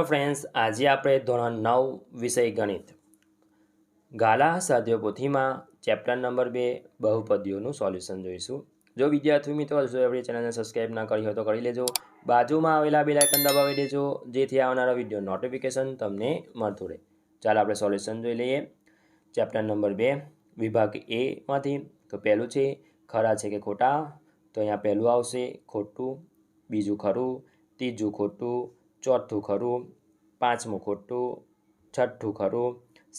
Hello friends, આજે આપણે ધોરણ 9 વિષય ગણિત ગાલા સાધ્ય પોથીમાં ચેપ્ટર નંબર 2 બહુપદીઓનું સોલ્યુશન જોઈશું. જો વિદ્યાર્થી મિત્રો હજુ આપણી ચેનલને સબસ્ક્રાઈબ ના કરી હોય તો કરી લેજો. બાજુમાં આવેલા બેલ આઇકન દબાવી દેજો જેથી આવનારા વિડીયો નોટિફિકેશન તમને મળતું રહે. ચાલો આપણે સોલ્યુશન જોઈ લઈએ. ચેપ્ટર નંબર 2 વિભાગ એ માંથી તો પહેલું છે ખરા છે કે ખોટા. તો અહીંયા પહેલું આવશે ખોટું, બીજું ખરું, ત્રીજું ખોટું, ચોથું ખરું, પાંચમું ખોટું, છઠ્ઠું ખરું,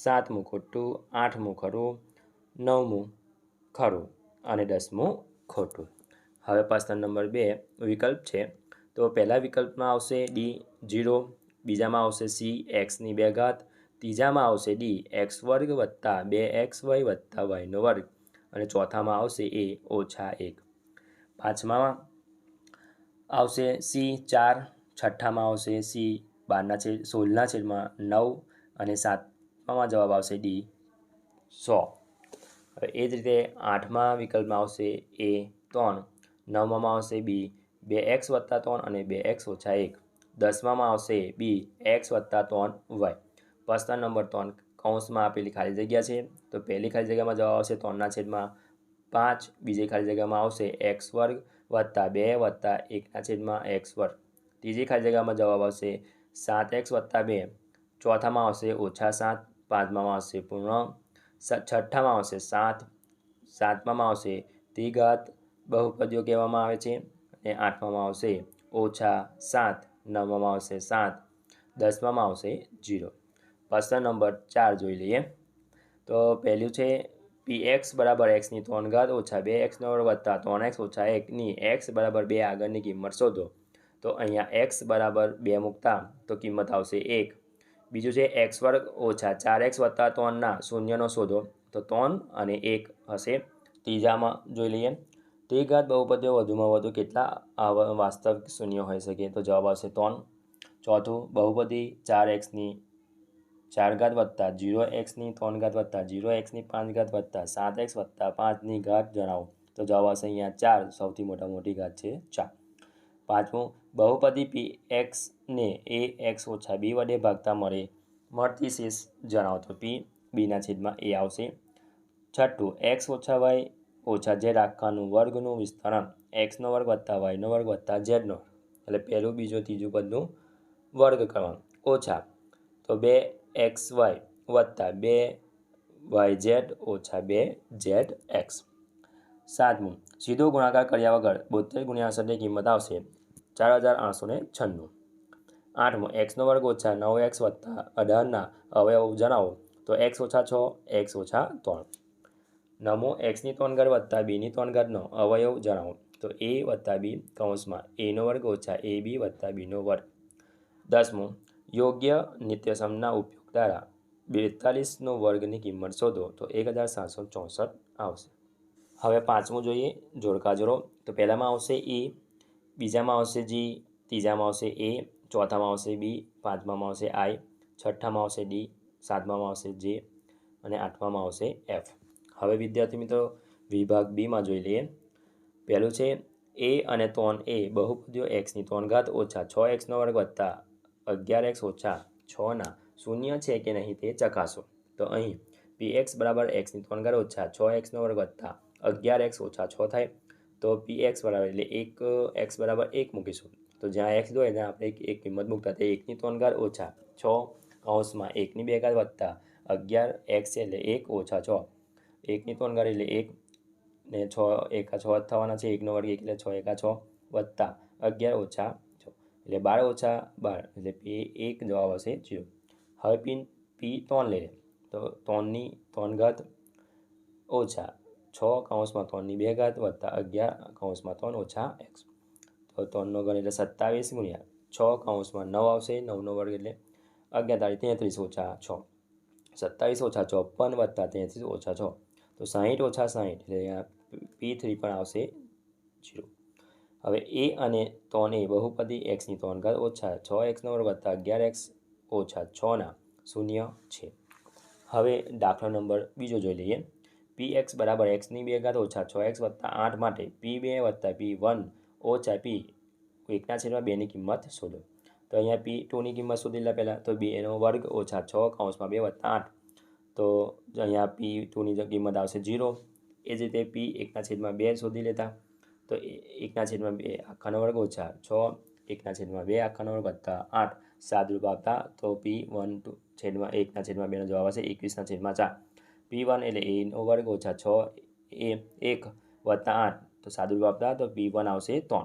સાતમું ખોટું, આઠમું ખરું, નવમું ખરું અને 10મું ખોટું. હવે પ્રશ્ન નંબર 2 વિકલ્પ છે. તો પહેલા વિકલ્પમાં આવશે ડી 0, બીજામાં આવશે સી એક્સની 2 ઘાત, ત્રીજામાં આવશે ડી એક્સ વર્ગ વત્તા 2xy વત્તા વાયનો વર્ગ અને ચોથામાં આવશે એ -1. પાંચમામાં આવશે સી 4, છઠ્ઠામાં આવશે સી 16/9 અને સાતમામાં જવાબ આવશે ડી 100. હવે એ જ રીતે આઠમા વિકલ્પમાં આવશે એ 3, નવમામાં આવશે બી 2x વત્તા 3 અને 2x - 1, દસમામાં આવશે બી x વત્તા 3y. પ્રશ્ન નંબર 3 કૌંસમાં આપેલી ખાલી જગ્યા છે. તો પહેલી ખાલી જગ્યામાં જવાબ આવશે 3/5, બીજી ખાલી જગ્યામાં આવશે x વર્ગ વત્તા 2 વત્તા 1/x વર્ગ, ત્રીજી ખાલી જગ્યામાં જવાબ આવશે 7x વત્તા 2, ચોથામાં આવશે -7, પાંચમામાં આવશે પૂર્ણ, છઠ્ઠામાં આવશે 7, સાતમામાં આવશે દ્વિઘાત બહુપદીઓ કહેવામાં આવે છે અને આઠમામાં આવશે -7, નવમામાં આવશે 7, દસમામાં આવશે 0. પ્રશ્ન નંબર 4 જોઈ લઈએ. તો પહેલું છે px બરાબર xની 3 ઘાત ઓછા 2xનો વર્ગ વત્તા 3x - 1ની x બરાબર 2 આગળની કિંમત શોધો. તો અહીંયા x બરાબર 2 મૂકતા તો કિંમત આવશે 1. બીજું છે x વર્ગ ઓછા 4x વત્તા 3ના શૂન્યનો શોધો. તો 3 અને 1 હશે. ત્રીજામાં જોઈ લઈએ દ્વિઘાત બહુપદીઓ વધુમાં વધુ કેટલા વાસ્તવિક શૂન્ય હોઈ શકે. તો જવાબ આવશે 3. ચોથું બહુપદી 4xની 4 ઘાત વત્તા 0xની 3 ઘાત વત્તા 0xની 5 ઘાત વત્તા 7x વત્તા 5ની ઘાત જણાવો. તો જવાબ આવશે અહીંયા 4, સૌથી મોટી ઘાત છે 4. પાંચમું બહુપદી pxને ax - b વડે ભાગતા મળતી શેષ જણાવો. તો p b/a આવશે. છઠ્ઠું x - y - z આખાનું વર્ગનું વિસ્તરણ xનો વર્ગ વત્તા yનો વર્ગ વત્તા zનો વર્ગ, એટલે પહેલું બીજું ત્રીજું પદનું વર્ગ કરવાનું ઓછા તો 2xy વત્તા 2yz - 2zx. સાતમું સીધો ગુણાકાર કર્યા વગર 72 × 68ની કિંમત આવશે 4896. આઠમું xનો વર્ગ ઓછા 9x વત્તા 18ના અવયવ જણાવો. તો x - 6, x - 3. નવમું xની 3 ઘાત વત્તા bની 3 ઘાતનો અવયવ જણાવો. તો a વત્તા b કૌંસમાં aનો વર્ગ ઓછા ab વત્તા bનો વર્ગ. દસમું યોગ્ય નિત્યસમના ઉપયોગ દ્વારા 42નો વર્ગની કિંમત શોધો. તો 1764 આવશે. હવે પાંચમું જોઈએ જોડકા જોડો. તો પહેલામાં આવશે e, બીજામાં આવશે g, ત્રીજામાં આવશે a, ચોથામાં આવશે b, પાંચમામાં આવશે i, છઠ્ઠામાં આવશે d, સાતમામાં આવશે j અને આઠમામાં આવશે f. હવે વિદ્યાર્થી મિત્રો વિભાગ બીમાં જોઈ લઈએ. પહેલું છે a અને 3a બહુપદીઓ xની 3 ઘાત ઓછા 6xનો વર્ગ વત્તા 11x - 6ના શૂન્ય છે કે નહીં તે ચકાસો. તો અહીં px બરાબર xની 3 ઘાત ઓછા 6xનો વર્ગ વત્તા 11x - 6 થાય. તો px બરાબર એટલે 1x બરાબર 1 મૂકીશું. તો જ્યાં x હોય ત્યાં આપણે એક કિંમત મૂકતા તે 1ની 3 ઘાત ઓછા 6 કૌંસમાં 1ની 2 ઘાત વત્તા 11x છે એટલે 1 ઓછા 6, 1ની 3 ઘાત એટલે 1 ને 6 એકા 6 જ થવાના છે. 1નો વર્ગ 1 એટલે 6 એકા 6 વત્તા 11 ઓછા 6 એટલે 12 ઓછા 12 એટલે 1 જવાબ આવશે 0. હવે p3 લઈએ. તો 3ની 3 ઘાત ઓછા 6 કૌંસમાં 3ની 2 ઘાત વત્તા 11 કૌંસમાં 3 ઓછા x. તો 3નો ઘન એટલે 27 ગુણ્યા 6 કૌંસમાં 9 આવશે. 9નો વર્ગ એટલે 11 × 33 ઓછા 6, 27 ઓછા 54 વત્તા 33 ઓછા 6 તો 60 ઓછા 60 એટલે અહીંયા p3 પણ આવશે 0. હવે a અને 3a બહુપદી xની 3 ઘાત ઓછા 6xનો વર્ગ વત્તા 11x ઓછા 6ના શૂન્ય છે. હવે દાખલા નંબર બીજો જોઈ લઈએ. px બરાબર xની 2 ઘાત ઓછા 6x વત્તા 8 માટે p2 વત્તા p1 ઓછા p1/2ની કિંમત શોધો. તો અહીંયા P2ની કિંમત શોધી લે પહેલાં. તો 2 નો વર્ગ ઓછા 6 કૌંસમાં 2 વત્તા 8. તો અહીંયા P2ની કિંમત આવશે 0. એ જ રીતે P1/2 શોધી લેતા. તો 1/2 આખાનો વર્ગ ઓછા 6 1/2 આખાનો વર્ગ વત્તા 8 સાદુરૂપ આપતા તો P1/1/2 નો જવાબ આવશે 21/4. P1 એટલે a નો વર્ગ ઓછા 6 1 વત્તા 8 તો સાદુરૂપ આપતા તો P1 આવશે 3.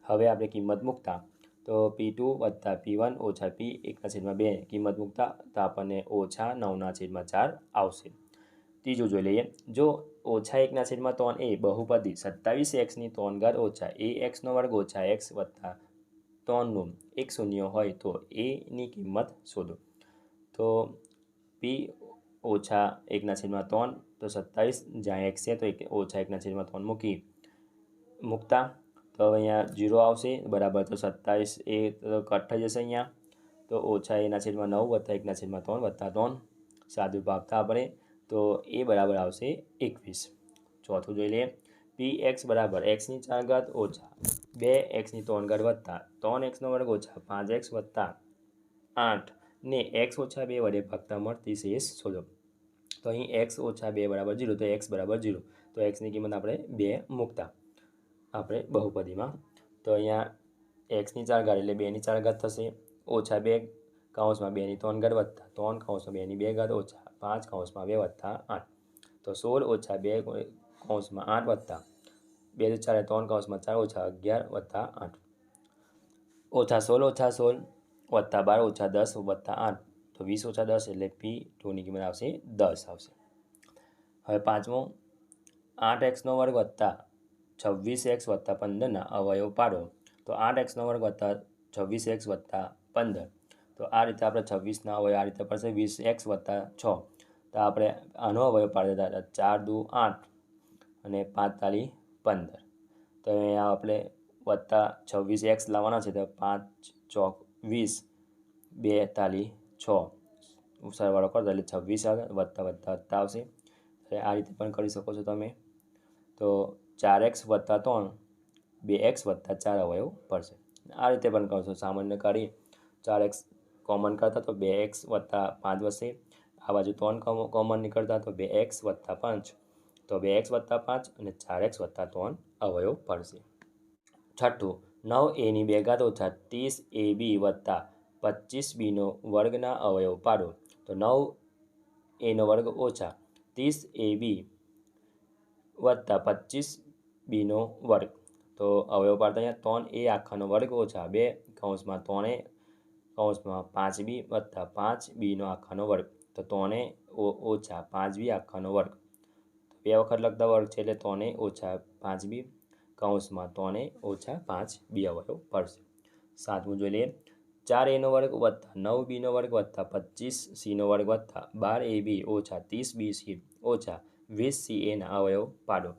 હવે આપણે કિંમત મૂકતા તો P2 વત્તા P1 ઓછા P1/2 કિંમત મૂકતા તો આપણને ઓછા 9/4 આવશે. ત્રીજું જોઈ લઈએ. જો ઓછા 1/3 એ બહુપદી 27x ની 3 ઘાત ઓછા ax નો વર્ગ ઓછા x વત્તા 3નું એક શૂન્ય હોય તો એની કિંમત શોધો. તો P ઓછા 1/3 તો 27 જ્યાં x છે તો ઓછા 1/3 મૂકતા તો અહીંયા 0 આવશે બરાબર. તો 27 એ કટ થઈ જશે અહીંયા. તો ઓછા 1/9 વત્તા 1/3 વત્તા 3 સાદુરૂપ આપતા આપણે તો એ બરાબર આવશે 21. ચોથું જોઈ લઈએ. Px બરાબર x ની 4 ઘાત ઓછા 2x ની 3 ઘાત વત્તા 3x નો વર્ગ ઓછા 5x વત્તા 8 ને x ઓછા 2 વડે ભાગતા મળતી શેષ શોધો. તો અહીં x ઓછા 2 બરાબર 0 તો x બરાબર 0. તો xની કિંમત આપણે 2 મૂકતા આપણે બહુપદીમાં. તો અહીંયા x ની 4 ઘાત એટલે 2ની 4 ઘાત થશે ઓછા 2 કૌંસમાં 2ની 3 ઘાત વત્તા 3 કૌંસમાં 2ની 2 ઘાત ઓછા 5 કૌંસમાં 2 વત્તા 8 તો 16 ઓછા 2 કૌંસમાં 8 વત્તા 2 4 3 કૌંસમાં 4 ઓછા 11 વત્તા 8 ઓછા 16 વત્તા 12 ઓછા 10 વત્તા 8 તો 20 ઓછા 10 એટલે P2ની કિંમત આવશે 10 આવશે. હવે પાંચમું 8x નો વર્ગ વત્તા 26x વત્તા 15ના અવયવ પાડો. તો 8x નો વર્ગ વત્તા 26x વત્તા 15 તો આ રીતે આપણે 26ના અવયવ આ રીતે પડશે 20x વત્તા 6 તો આપણે આનો અવયવ પાડી દેતા 4 દુ 8 અને 5 તાલી 15. તો અહીંયા આપણે વત્તા 26x લાવવાના છે તો 5 ચોક 20 2 તાલી 6 સરવાળો કરતા એટલે 26 આવે વત્તા વત્તા વત્તા આવશે. આ રીતે પણ કરી શકો છો તમે. તો 4x વત્તા 3 2x વત્તા 4 અવયવ પડશે. આ રીતે પણ કરશો. સામાન્ય કરી 4x કોમન કરતા તો 2x વત્તા 5 વધશે. આ બાજુ 3 કોમન નીકળતા તો 2x વત્તા 5 તો 2x વત્તા 5 અને 4x વત્તા 3 અવયવ પડશે. છઠ્ઠું 9a ની 2 ઘાત ઓછા 30ab વત્તા 25bનો વર્ગના અવયવ પાડો. તો 9a નો વર્ગ ઓછા 30ab વત્તા 25bનો વર્ગ તો અવયવ પાડતા અહીંયા 3a આખાનો વર્ગ ઓછા 2 કૌંસમાં 3a કૌંસમાં 5b વત્તા 5bનો આખાનો વર્ગ તો 3a ઓછા 5b આખાનો વર્ગ તો 2 વખત લખતા વર્ગ છે એટલે 3a ઓછા 5b કૌંસમાં 3a ઓછા 5b અવયવ પડશે. સાતમું જોઈ લઈએ. 4a નો વર્ગ વત્તા 9bનો વર્ગ વત્તા 25cનો વર્ગ વત્તા 12ab ઓછા 30bc ઓછા 20caના અવયવ પાડો.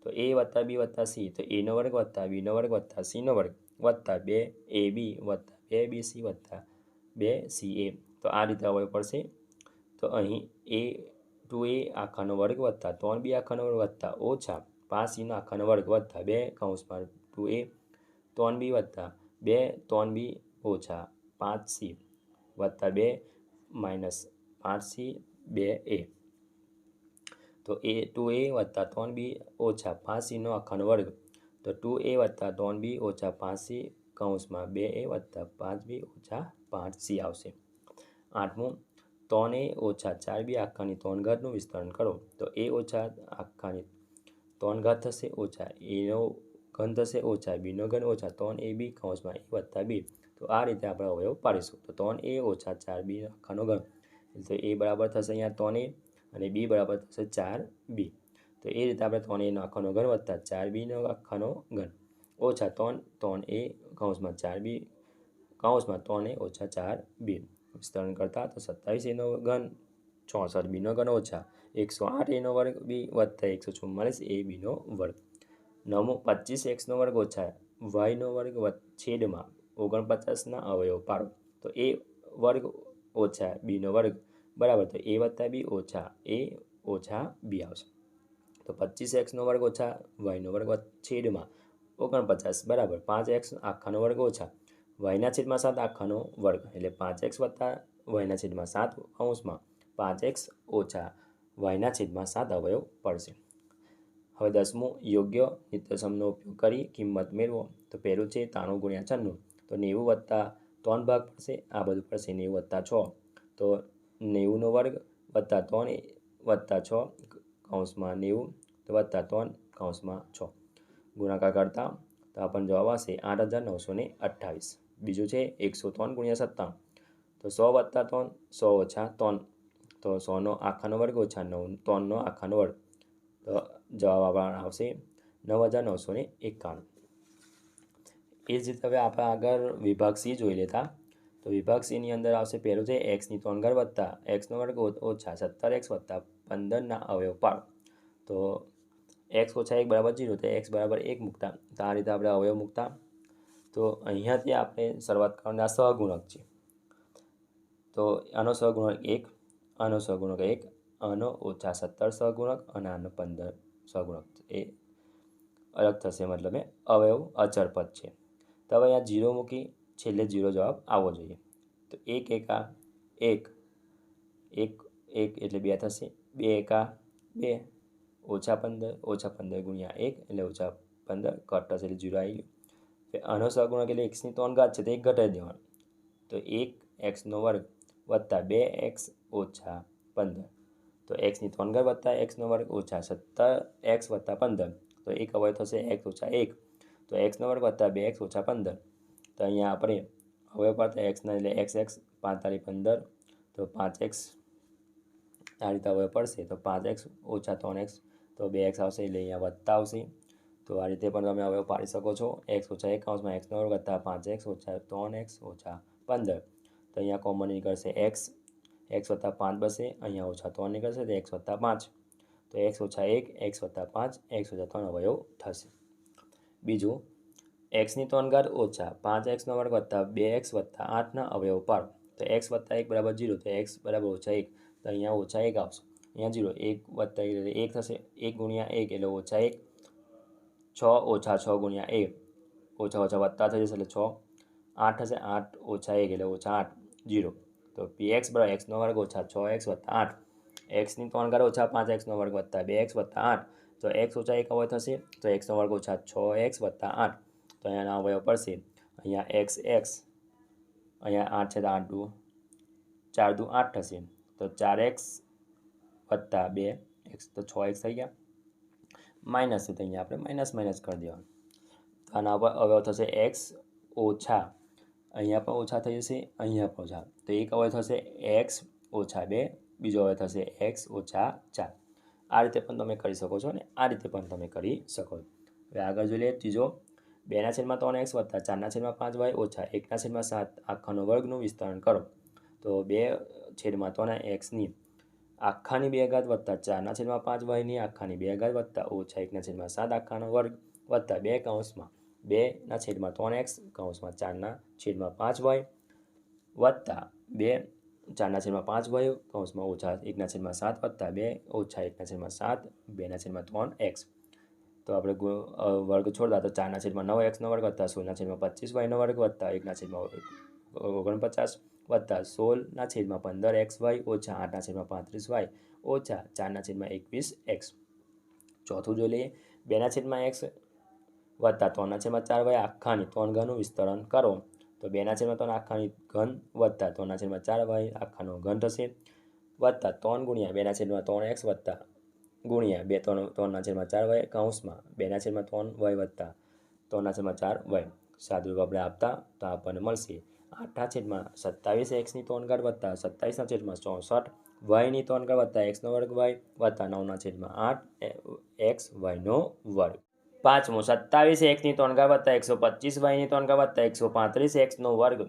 તો a વત્તા b વત્તા c તો a નો વર્ગ વત્તા bનો વર્ગ વત્તા cનો વર્ગ વત્તા 2ab વત્તા 2bc વત્તા 2ca તો આ રીતે અવયવ પડશે. તો અહીં a2a આખાનો વર્ગ વત્તા 3b આખાનો વર્ગ વત્તા ઓછા 5cનો આખાનો વર્ગ વત્તા 2 કૌંસમાં 2a 3b વત્તા 2 3b ઓછા 5c વત્તા 2 માઇનસ 5c 2a તો a2a વત્તા 3b ઓછા 5cનો આખાનો વર્ગ તો 2a વત્તા 3b ઓછા 5c કૌંસમાં 2a વત્તા 5b ઓછા 5c આવશે. આઠમું 3a ઓછા 4b આખાની 3 ઘાતનું વિસ્તરણ કરો. તો a ઓછા આખાની 3 ઘાત થશે ઓછા aનો ઘન થશે ઓછા bનો ઘન ઓછા 3ab કૌંસમાં a વત્તા b તો આ રીતે આપણે અવયવ પાડીશું. તો 3a ઓછા 4b આખાનો ઘન તો a બરાબર થશે અહીંયા 3a અને b બરાબર થશે 4b તો એ રીતે આપણે 3aનો આખાનો ઘન વત્તા 4bનો આખાનો ઘન ઓછા 3a કૌંસમાં 4b કૌંસમાં 3a ઓછા 4b વિસ્તરણ કરતા તો 27aનો ઘન 64bનો ઘન ઓછા 108aનો વર્ગ b વત્તા 144abનો વર્ગ. નવમું 25xનો વર્ગ ઓછા yનો વર્ગ છેદમાં 49ના અવયવ પાડો. તો a વર્ગ ઓછા bનો વર્ગ બરાબર તો a વત્તા b ઓછા a ઓછા b આવશે. તો 25xનો વર્ગ ઓછા yનો વર્ગ છેદમાં 49 બરાબર 5x આખાનો વર્ગ ઓછા વાયના છેદમાં 7 આખાનો વર્ગ એટલે 5x વત્તા વાયના છેદમાં 7 કૌંસમાં 5x ઓછા વાયના છેદમાં 7 અવયવ પડશે. હવે 10મું યોગ્ય નિત્યસમનો ઉપયોગ કરી કિંમત મેળવો. તો પહેલું છે 93 ગુણ્યા 96 તો 90 વત્તા 3 ભાગ પડશે. આ બધું પડશે 90 વત્તા 6 તો 90નો વર્ગ વત્તા 3 વત્તા 6 કૌંસમાં 90 વત્તા 3 કૌંસમાં 6 ગુણાકાર કરતા તો આપણને જવાબ આવશે 8928. બીજું છે 103 ગુણ્યા 97 તો 100 વત્તા 3 100 ઓછા 3 તો 100નો આખાનો વર્ગ ઓછા 3નો આખાનો વર્ગ તો જવાબ આપણને આવશે 9991. એ જ રીતે હવે આપણે આગળ વિભાગ સી જોઈ લેતા. તો વિભાગ સીની અંદર આવશે પહેલું છે એક્સની 3 ઘાત વત્તા એક્સનો વર્ગ ઓછા 17x વત્તા 15ના અવયવ પાડો. તો x ઓછા 1 બરાબર 0 તો x બરાબર 1 મૂકતા તો આ રીતે આપણે અવયવ મૂકતા. તો અહીંયાથી આપણે શરૂઆત કરવાના સહગુણક છે. તો આનો સહગુણક 1, આનો સહગુણક 1, આનો ઓછા 17 સહગુણક અને આનો 15 સહગુણક એ અલગ થશે, મતલબ એ અવયવ અચળ પદ છે. તો હવે અહીંયા 0 મૂકી છેલ્લે 0 જવાબ આવવો જોઈએ. તો 1 એકા 1 1 1 એટલે 2 થશે. 2 એકા 2 ઓછા 15 ગુણ્યા 1 એટલે ઓછા 15 કટ થશે એટલે 0 આવી ગયું. આનો સહગુણક એટલે એક્સની 3 ઘાત છે તો 1 ઘટાડી દેવાનું. તો 1x વર્ગ વત્તા 2x ઓછા 15 તો એક્સની 3 ઘાત વત્તા એક્સનો વર્ગ ઓછા 17x વત્તા 15 તો એક અવયવ થશે x ઓછા 1 તો એક્સનો વર્ગ વત્તા 2x ઓછા 15. તો અહીંયા આપણે અવયવ પડતા એક્સના એટલે x 5 15 તો 5x આ રીતે અવયવ પડશે તો 5x ઓછા 3x તો 2x આવશે એટલે અહીંયા વત્તા આવશે. તો આ રીતે પણ તમે અવયવ પાડી શકો છો. x ઓછા 1 કૌંસમાં xનો વર્ગ વત્તા 5x ઓછા 3x ઓછા 15 તો અહીંયા કોમન નીકળશે x વત્તા 5 બસે, અહીંયા ઓછા 3 નીકળશે તો x વત્તા 5 તો x ઓછા 1 x વત્તા 5 x ઓછા 3 અવયવ થશે. બીજું xની 3 ઘાત ઓછા 5xનો વર્ગ વત્તા 2x વત્તા 8ના અવયવ પાડો. તો x વત્તા 1 બરાબર 0 તો x બરાબર ઓછા 1 તો અહીંયા ઓછા 1 આવશે. અહીંયા 0 1 વત્તા 1 એટલે 1 થશે. 1 ગુણ્યા 1 એટલે ઓછા 1 6 ઓછા 6 ગુણ્યા 1 ઓછા ઓછા વત્તા થઈ જશે એટલે 6 8 થશે. 8 ઓછા 1 એટલે ઓછા 8 0 તો px બરાબર xનો વર્ગ ઓછા 6x વત્તા 8 xની 3 ઘાત ઓછા 5xનો વર્ગ વત્તા 2x વત્તા 8 તો x ઓછા 1 અવયવ થશે તો xનો વર્ગ ઓછા 6x વત્તા 8 તો અહીંયાના અવયવ પડશે. અહીંયા x અહીંયા 8 છે તો 8 દુ 4 દુ 8 થશે તો 4x વત્તા 2x તો 6x થઈ ગયા. માઇનસ છે તો અહીંયા આપણે માઇનસ કરી દેવાનું. આના અવયવ થશે x ઓછા અહીંયા પણ ઓછા થઈ જશે, અહીંયા પણ ઓછા તો એક અવયવ થશે x ઓછા 2 બીજો અવયવ થશે x ઓછા 4. આ રીતે પણ તમે કરી શકો છો અને આ રીતે પણ તમે કરી શકો છો. હવે આગળ જોઈ લઈએ ત્રીજો 2/3x વત્તા 4/5y ઓછા 1/7 આખાનો વર્ગનું વિસ્તરણ કરો. તો 2/3xની આખાની 2 ઘાત વત્તા 4/5yની આખાની 2 ઘાત વત્તા ઓછા 1/7 આખાનો વર્ગ વત્તા 2 કૌંસમાં 2/3x કૌંસમાં 4/5y વત્તા 2 4/5y કૌંસમાં ઓછા 1/7 વત્તા 2 ઓછા 1/7 2/3x. તો આપણે વર્ગ છોડતા તો 4/9xનો વર્ગ વત્તા 16/25yનો વર્ગ વત્તા 1/49 વત્તા 16/15xy ઓછા 8/35y ઓછા 4/21x. ચોથું જોઈ લઈએ 2/x વત્તા 3/4y આખાની 3 ઘનનું વિસ્તરણ કરો. તો 2/3 આખાની ઘન વત્તા 3/4y આખાનો ઘન થશે વત્તા 3 ગુણ્યા 2/3x વત્તા ગુણ્યા 3/4y કૌંસમાં 2/3y વત્તા 3/4y. સાદુરૂપ આપણે આપતા તો આપણને મળશે 8/27xની 3 ઘાત વત્તા 27/64yની 3 ઘાત વત્તા xનો વર્ગ y વત્તા 9/8xyનો વર્ગ. પાંચમું 27xની 3 ઘાત વત્તા 125yની 3 ઘાત વત્તા 135xનો વર્ગ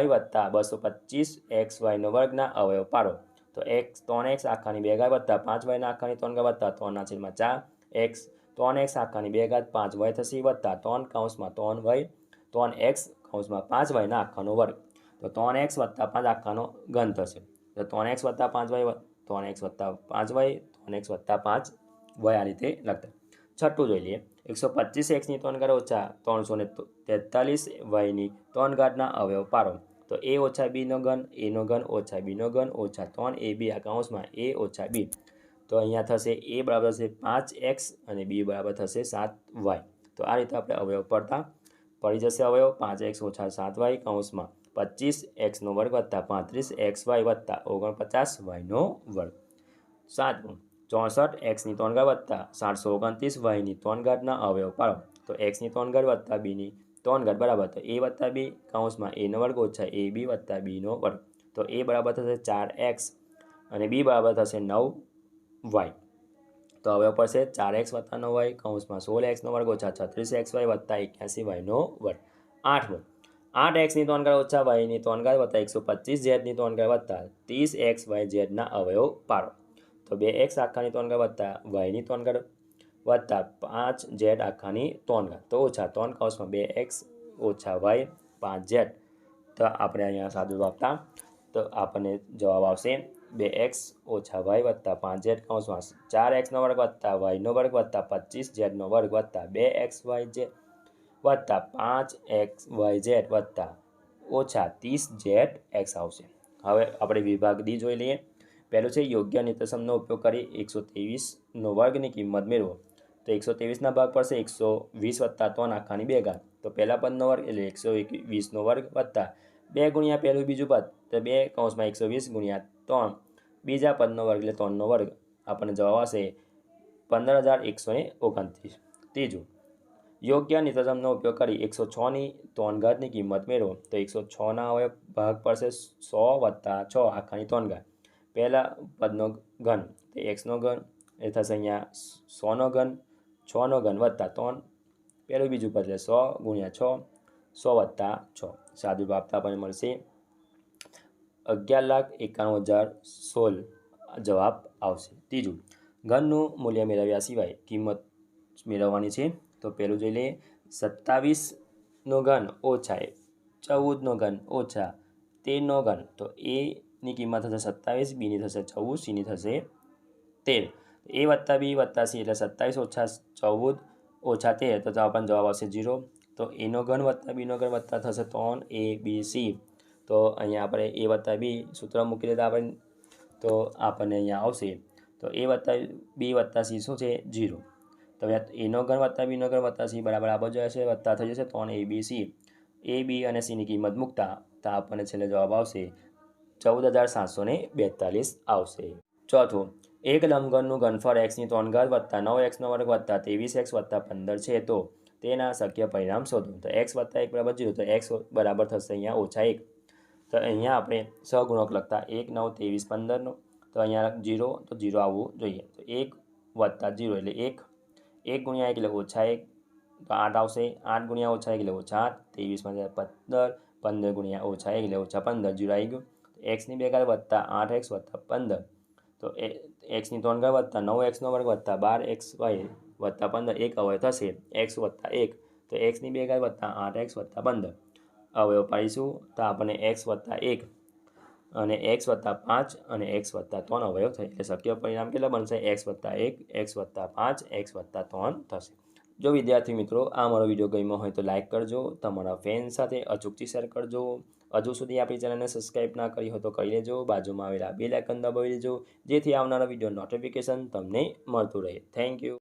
y વત્તા 225xyનો વર્ગના અવયવ પાડો. તો 3x આખાની 2 ઘાત વત્તા 5yના આખાની 3 ઘાત વત્તા 3/4x 3x આખાની 2 ઘાત 5y થશે વત્તા 3 કૌંસમાં 3x કૌંસમાં 5yના આખાનો વર્ગ. તો 3x વત્તા 5 આખાનો ઘન થશે તો 3x વત્તા 5y 3x વત્તા 5y 3x વત્તા 5y આ રીતે લખતા. છઠ્ઠું જોઈ લઈએ 125 x ની 3 ઘાત ઓછા 343 y ની 3 ઘાતના અવયવ પાડો. તો a ઓછા b નો ઘન, a નો ઘન ઓછા b નો ઘન ઓછા 3ab આ કૌંસમાં a ઓછા b. તો અહીંયા થશે a બરાબર થશે 5x અને b બરાબર થશે 7y. તો આ રીતે આપણે અવયવ પડતા પડી જશે અવયવ 5x ઓછા 7y કૌંસમાં 25x નો વર્ગ વત્તા 35xy વત્તા 49y નો વર્ગ. 7 64x ની 3 ઘાત વત્તા 729y ની 3 ઘાતના અવયવ પાડો. તો x ની 3 ઘાત વત્તા b ની 3 ઘાત બરાબર તો a વત્તા b કૌંસમાં a નો વર્ગ ઓછા ab વત્તા b નો વર્ગ. તો a બરાબર થશે 4x અને b બરાબર થશે 9y. તો અવયવ પડશે 4x વત્તા 9y કૌંસમાં 16x નો વર્ગ ઓછા 36xy વત્તા 81y નો વર્ગ. 8 8x ની 3 ઘાત ઓછા y ની 3 ઘાત વત્તા 125z ની 3 ઘાત વત્તા 30xyz ના અવયવ પાડો. તો 2x આખાની 3 ઘાત વત્તા y ની 3 ઘાત વત્તા 5z આખાની 3 ઘાત. તો ઓછા 3 કૌંસમાં 2x ઓછા y 5z. તો આપણે અહીંયા સાદું આપતા તો આપણને જવાબ આવશે 2x ઓછા y વત્તા 5z કૌંસમાં 4x નો વર્ગ વત્તા y નો વર્ગ વત્તા 25z નો વર્ગ વત્તા 2xyz વત્તા 5xyz વત્તા ઓછા 30zx આવશે. હવે આપણે વિભાગ ડી જોઈ લઈએ. પહેલું છે યોગ્ય નિત્યસમનો ઉપયોગ કરી 123નો વર્ગની કિંમત મેળવો. તો 123ના ભાગ પડશે 120 વત્તા 3 આખાની 2 ઘાત. તો પહેલા પદનો વર્ગ એટલે 120નો વર્ગ વત્તા 2 ગુણ્યા પહેલું બીજું પદ તો 2 કૌંસમાં 120 ગુણ્યા 3 બીજા પદનો વર્ગ એટલે 3નો વર્ગ. આપણને જવાબ આવશે 15129. ત્રીજું યોગ્ય નિત્યસમનો ઉપયોગ કરી 106ની 3 ઘાતની કિંમત મેળવો. તો 106ના અવયવ ભાગ પડશે 100 વત્તા 6 આખાની 3 ઘાત. પહેલા પદનો ઘન તો x નો ઘન એ થશે અહીંયા 100નો ઘન 6નો ઘન વત્તા 3 પહેલું બીજું પદ એટલે 100 ગુણ્યા 6 100 વત્તા 6. સાદું આપતા આપણને મળશે 11,91,016 જવાબ આવશે. ત્રીજું ઘનનું મૂલ્ય મેળવ્યા સિવાય કિંમત મેળવવાની છે. તો પહેલું જોઈ લઈએ 27નો ઘન ઓછા 14નો ઘન ઓછા 13નો ઘન. તો એની કિંમત થશે 27, બીની થશે 14, સીની થશે 13. a વત્તા b વત્તા c એટલે 27 ઓછા 14 ઓછા 13 તો આપણને જવાબ આવશે 0. તો એનો ઘન વત્તા બીનો ઘન વત્તા થશે 3abc. તો અહીંયા આપણે a વત્તા b સૂત્ર મૂકી દેતા આપણે તો આપણને અહીંયા આવશે તો a વત્તા b વત્તા c શું છે 0. તો એનો ઘન વત્તા બીનો ઘન વત્તા c બરાબર આ બાજુ હશે વત્તા થઈ જશે 3abc. a b અને cની કિંમત મૂકતા તો આપણને છેલ્લે જવાબ આવશે 14,742 આવશે. ચોથું એક લંબઘનનું ઘનફળ x ની 3 ઘાત વત્તા 9x નો વર્ગ વત્તા 23x વત્તા 15 છે તો તેના શક્ય પરિણામ શોધો. તો x વત્તા 1 બરાબર 0 તો x બરાબર થશે અહીંયા ઓછા 1. તો અહીંયા આપણે સહગુણક લખતા 1 9 23 15નો તો અહીંયા 0 તો 0 આવવું જોઈએ. તો 1 વત્તા 0 એટલે 1 1 ગુણ્યા 1 એટલે ઓછા 1 તો 8 આવશે. 8 ગુણ્યા ઓછા 1 એટલે ઓછા 8 23 15 15 ગુણ્યા ઓછા 1 એટલે ઓછા 15 0 આવી ગયું. x ની 2 ઘાત વત્તા 8x વત્તા 15 તો x ની 3 ઘાત વત્તા 9x નો વર્ગ વત્તા 12xy વત્તા 15 એક અવયવ થશે x વત્તા 1 તો x ની 2 ઘાત વત્તા 8x વત્તા 15 અવયવ પાડીશું તો આપણને x વત્તા 1 અને x વત્તા 5 અને x વત્તા 3 અવયવ થાય. એટલે શક્ય પરિણામ કેટલા બનશે x વત્તા 1 x વત્તા 5 x વત્તા 3 થશે. જો વિદ્યાર્થી મિત્રો આ મારો વિડીયો ગમ્યો હોય તો લાઇક કરજો, તમારા ફ્રેન્ડ સાથે અચૂકથી શેર કરજો. હજુ સુધી આપણી ચેનલને સબસ્ક્રાઈબ ના કરી હોય તો કરી લેજો. બાજુમાં આવેલા બેલ આઇકન દબાવી દેજો જેથી આવનારા વિડીયો નોટિફિકેશન તમને મળતું રહે. Thank you.